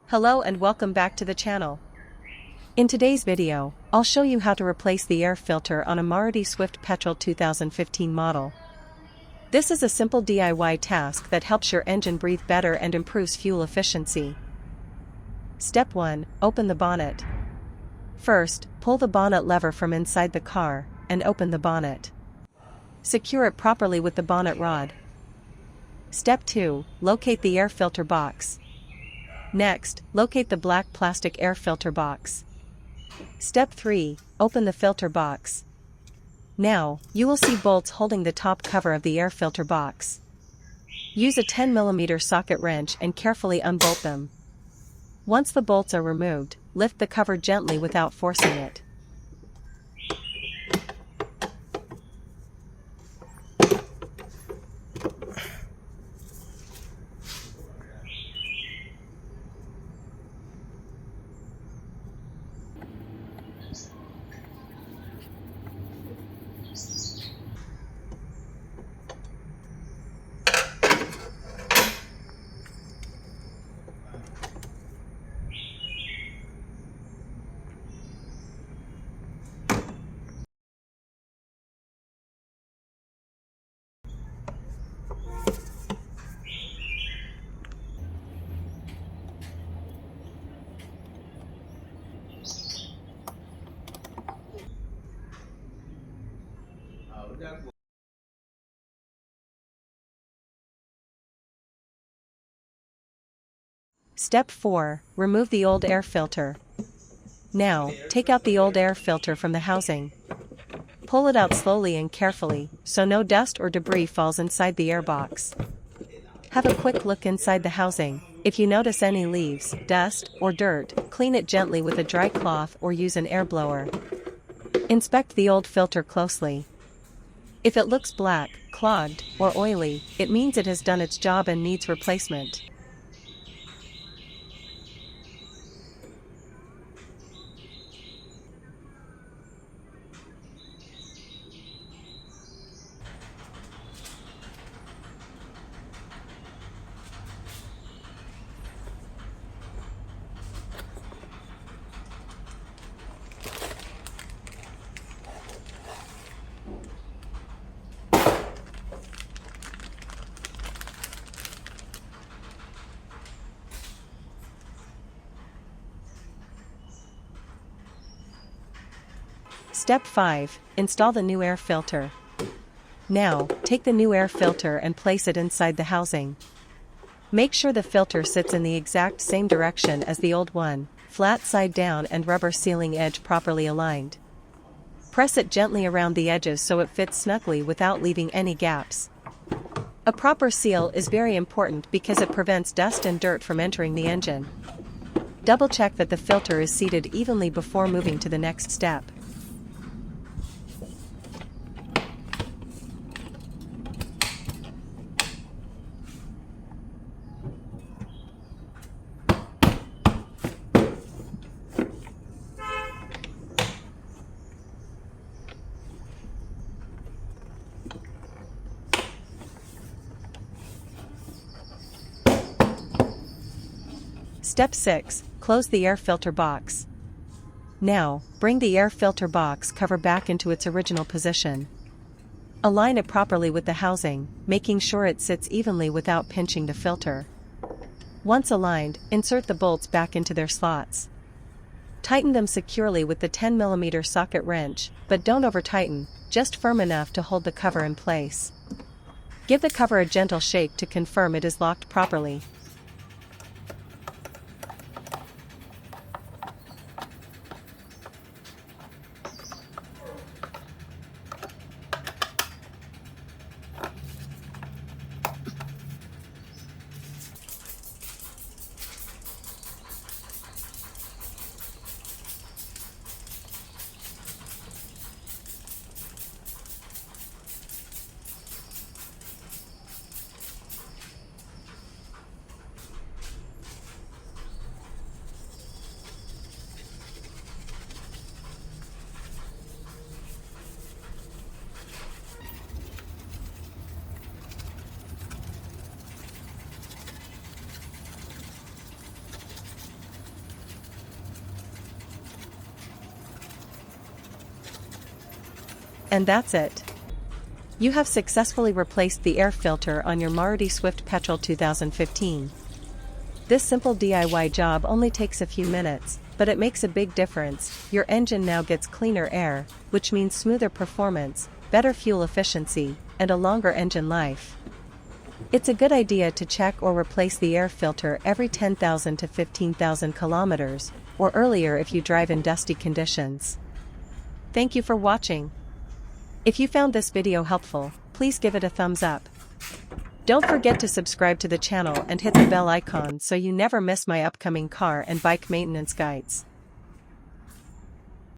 Hello and welcome back to the channel. In today's video, I'll show you how to replace the air filter on a Maruti Swift Petrol 2015 model. This is a simple DIY task that helps your engine breathe better and improves fuel efficiency. Step 1. Open the bonnet. First, pull the bonnet lever from inside the car, and open the bonnet. Secure it properly with the bonnet rod. Step 2. Locate the air filter box. Next, locate the black plastic air filter box. Step 3. Open the filter box. Now, you will see bolts holding the top cover of the air filter box. Use a 10mm socket wrench and carefully unbolt them. Once the bolts are removed, lift the cover gently without forcing it. Step 4. Remove the old air filter. Now, take out the old air filter from the housing. Pull it out slowly and carefully, so no dust or debris falls inside the airbox. Have a quick look inside the housing. If you notice any leaves, dust, or dirt, clean it gently with a dry cloth or use an air blower. Inspect the old filter closely. If it looks black, clogged, or oily, it means it has done its job and needs replacement. Step 5. Install the new air filter. Now, take the new air filter and place it inside the housing. Make sure the filter sits in the exact same direction as the old one, flat side down and rubber sealing edge properly aligned. Press it gently around the edges so it fits snugly without leaving any gaps. A proper seal is very important because it prevents dust and dirt from entering the engine. Double check that the filter is seated evenly before moving to the next step. Step 6. Close the air filter box. Now, bring the air filter box cover back into its original position. Align it properly with the housing, making sure it sits evenly without pinching the filter. Once aligned, insert the bolts back into their slots. Tighten them securely with the 10mm socket wrench, but don't over-tighten, just firm enough to hold the cover in place. Give the cover a gentle shake to confirm it is locked properly. And that's it. You have successfully replaced the air filter on your Maruti Swift Petrol 2015. This simple DIY job only takes a few minutes, but it makes a big difference. Your engine now gets cleaner air, which means smoother performance, better fuel efficiency, and a longer engine life. It's a good idea to check or replace the air filter every 10,000 to 15,000 kilometers, or earlier if you drive in dusty conditions. Thank you for watching. If you found this video helpful, please give it a thumbs up. Don't forget to subscribe to the channel and hit the bell icon so you never miss my upcoming car and bike maintenance guides.